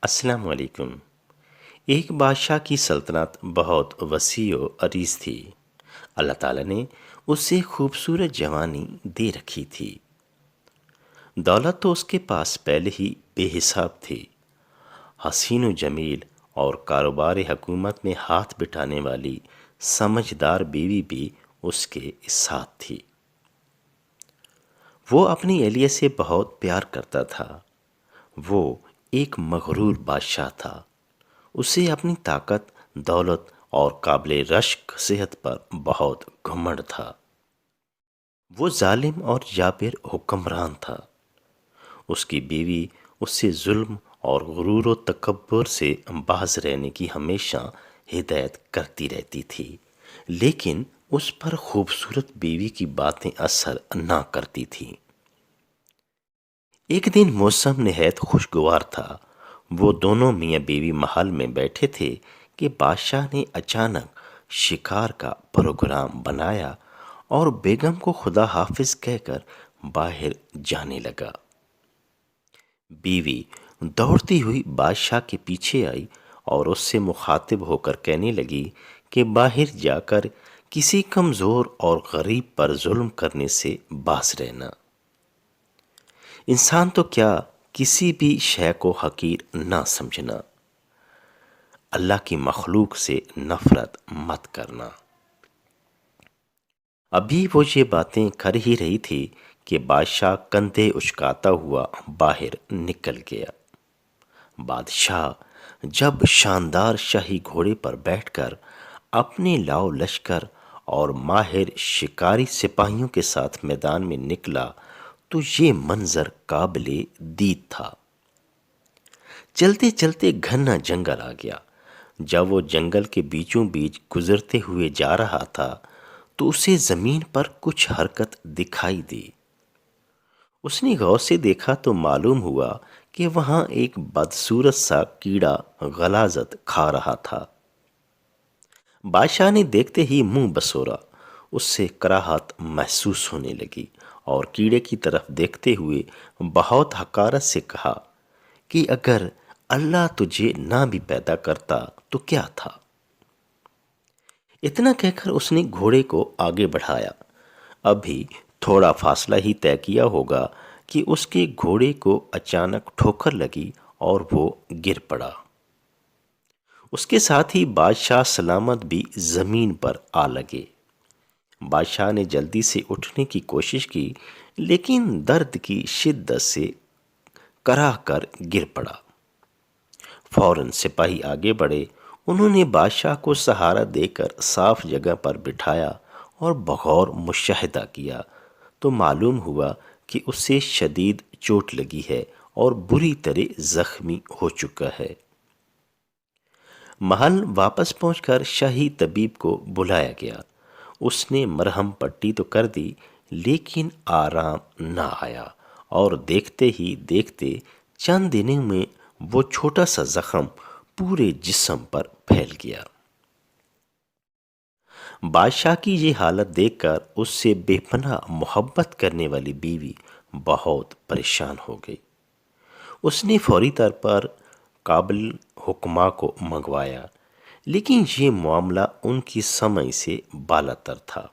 السلام علیکم۔ ایک بادشاہ کی سلطنت بہت وسیع و عریض تھی۔ اللہ تعالیٰ نے اسے خوبصورت جوانی دے رکھی تھی۔ دولت تو اس کے پاس پہلے ہی بے حساب تھی۔ حسین و جمیل اور کاروبار حکومت میں ہاتھ بٹانے والی سمجھدار بیوی بھی اس کے ساتھ تھی۔ وہ اپنی اہلیہ سے بہت پیار کرتا تھا۔ وہ ایک مغرور بادشاہ تھا۔ اسے اپنی طاقت، دولت اور قابل رشک صحت پر بہت گھمنڈ تھا۔ وہ ظالم اور جابر حکمران تھا۔ اس کی بیوی اس سے ظلم اور غرور و تکبر سے باز رہنے کی ہمیشہ ہدایت کرتی رہتی تھی، لیکن اس پر خوبصورت بیوی کی باتیں اثر نہ کرتی تھیں۔ ایک دن موسم نہایت خوشگوار تھا۔ وہ دونوں میاں بیوی محل میں بیٹھے تھے کہ بادشاہ نے اچانک شکار کا پروگرام بنایا اور بیگم کو خدا حافظ کہہ کر باہر جانے لگا۔ بیوی دوڑتی ہوئی بادشاہ کے پیچھے آئی اور اس سے مخاطب ہو کر کہنے لگی کہ باہر جا کر کسی کمزور اور غریب پر ظلم کرنے سے باز رہنا۔ انسان تو کیا، کسی بھی شے کو حقیر نہ سمجھنا۔ اللہ کی مخلوق سے نفرت مت کرنا۔ ابھی وہ یہ باتیں کر ہی رہی تھی کہ بادشاہ کندھے اچکاتا ہوا باہر نکل گیا۔ بادشاہ جب شاندار شاہی گھوڑے پر بیٹھ کر اپنے لاؤ لشکر اور ماہر شکاری سپاہیوں کے ساتھ میدان میں نکلا تو یہ منظر قابل دید تھا۔ چلتے چلتے گھنا جنگل آ گیا۔ جب وہ جنگل کے بیچوں بیچ گزرتے ہوئے جا رہا تھا تو اسے زمین پر کچھ حرکت دکھائی دی۔ اس نے غور سے دیکھا تو معلوم ہوا کہ وہاں ایک بدصورت سا کیڑا غلاظت کھا رہا تھا۔ بادشاہ نے دیکھتے ہی منہ بسورا۔ اس سے کراہت محسوس ہونے لگی اور کیڑے کی طرف دیکھتے ہوئے بہت حقارت سے کہا کہ اگر اللہ تجھے نہ بھی پیدا کرتا تو کیا تھا؟ اتنا کہہ کر اس نے گھوڑے کو آگے بڑھایا۔ ابھی تھوڑا فاصلہ ہی طے کیا ہوگا کہ اس کے گھوڑے کو اچانک ٹھوکر لگی اور وہ گر پڑا۔ اس کے ساتھ ہی بادشاہ سلامت بھی زمین پر آ لگے۔ بادشاہ نے جلدی سے اٹھنے کی کوشش کی لیکن درد کی شدت سے کراہ کر گر پڑا۔ فوراً سپاہی آگے بڑھے۔ انہوں نے بادشاہ کو سہارا دے کر صاف جگہ پر بٹھایا اور بغور مشاہدہ کیا تو معلوم ہوا کہ اسے شدید چوٹ لگی ہے اور بری طرح زخمی ہو چکا ہے۔ محل واپس پہنچ کر شاہی طبیب کو بلایا گیا۔ اس نے مرہم پٹی تو کر دی لیکن آرام نہ آیا اور دیکھتے ہی دیکھتے چند دنوں میں وہ چھوٹا سا زخم پورے جسم پر پھیل گیا۔ بادشاہ کی یہ حالت دیکھ کر اس سے بے پناہ محبت کرنے والی بیوی بہت پریشان ہو گئی۔ اس نے فوری طور پر قابل حکما کو منگوایا لیکن یہ معاملہ ان کی سمجھ سے بالاتر تھا،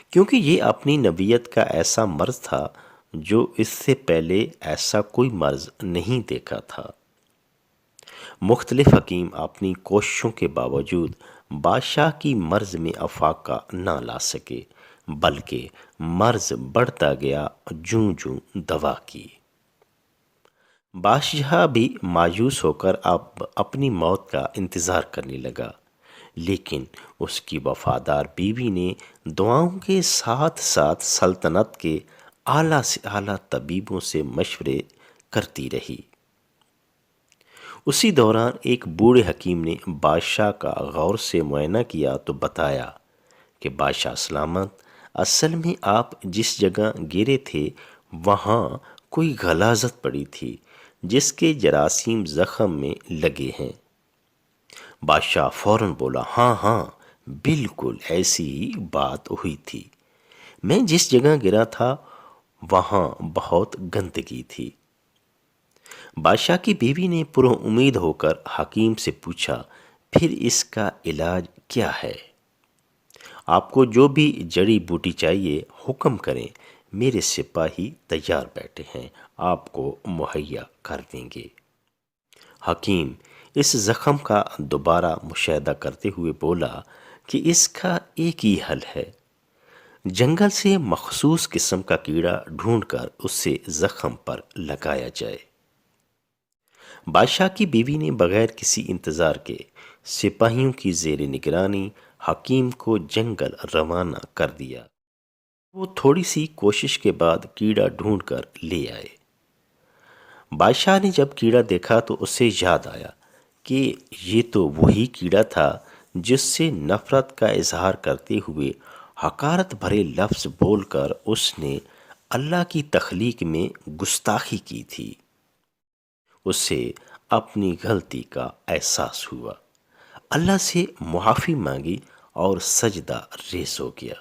کیونکہ یہ اپنی نبیت کا ایسا مرض تھا جو اس سے پہلے ایسا کوئی مرض نہیں دیکھا تھا۔ مختلف حکیم اپنی کوششوں کے باوجود بادشاہ کی مرض میں افاقہ نہ لا سکے، بلکہ مرض بڑھتا گیا جوں جوں دوا کی۔ بادشاہ بھی مایوس ہو کر اب اپنی موت کا انتظار کرنے لگا، لیکن اس کی وفادار بیوی نے دعاؤں کے ساتھ ساتھ سلطنت کے اعلیٰ سے اعلیٰ طبیبوں سے مشورے کرتی رہی۔ اسی دوران ایک بوڑھے حکیم نے بادشاہ کا غور سے معائنہ کیا تو بتایا کہ بادشاہ سلامت، اصل میں آپ جس جگہ گرے تھے وہاں کوئی غلاظت پڑی تھی جس کے جراثیم زخم میں لگے ہیں۔ بادشاہ فوراً بولا، ہاں ہاں بالکل ایسی ہی بات ہوئی تھی۔ میں جس جگہ گرا تھا وہاں بہت گندگی تھی۔ بادشاہ کی بیوی نے پر امید ہو کر حکیم سے پوچھا، پھر اس کا علاج کیا ہے؟ آپ کو جو بھی جڑی بوٹی چاہیے حکم کریں، میرے سپاہی تیار بیٹھے ہیں، آپ کو مہیا کر دیں گے۔ حکیم اس زخم کا دوبارہ مشاہدہ کرتے ہوئے بولا کہ اس کا ایک ہی حل ہے، جنگل سے مخصوص قسم کا کیڑا ڈھونڈ کر اسے زخم پر لگایا جائے۔ بادشاہ کی بیوی نے بغیر کسی انتظار کے سپاہیوں کی زیر نگرانی حکیم کو جنگل روانہ کر دیا۔ وہ تھوڑی سی کوشش کے بعد کیڑا ڈھونڈ کر لے آئے۔ بادشاہ نے جب کیڑا دیکھا تو اسے یاد آیا کہ یہ تو وہی کیڑا تھا جس سے نفرت کا اظہار کرتے ہوئے حقارت بھرے لفظ بول کر اس نے اللہ کی تخلیق میں گستاخی کی تھی۔ اسے اپنی غلطی کا احساس ہوا، اللہ سے معافی مانگی اور سجدہ ریز ہو گیا۔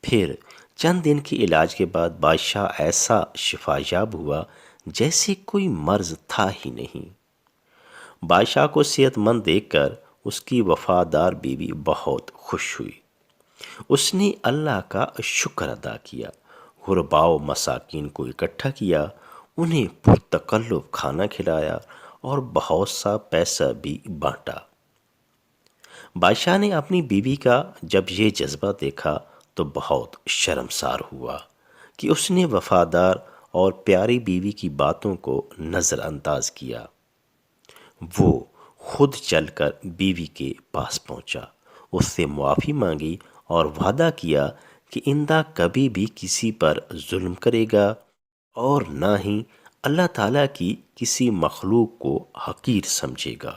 پھر چند دن کے علاج کے بعد بادشاہ ایسا شفا یاب ہوا جیسے کوئی مرض تھا ہی نہیں۔ بادشاہ کو صحت مند دیکھ کر اس کی وفادار بیوی بہت خوش ہوئی۔ اس نے اللہ کا شکر ادا کیا، غرباء و مساکین کو اکٹھا کیا، انہیں پرتکلف کھانا کھلایا اور بہت سا پیسہ بھی بانٹا۔ بادشاہ نے اپنی بیوی کا جب یہ جذبہ دیکھا تو بہت شرمسار ہوا کہ اس نے وفادار اور پیاری بیوی کی باتوں کو نظر انداز کیا۔ وہ خود چل کر بیوی کے پاس پہنچا، اس سے معافی مانگی اور وعدہ کیا کہ آئندہ کبھی بھی کسی پر ظلم کرے گا اور نہ ہی اللہ تعالیٰ کی کسی مخلوق کو حقیر سمجھے گا۔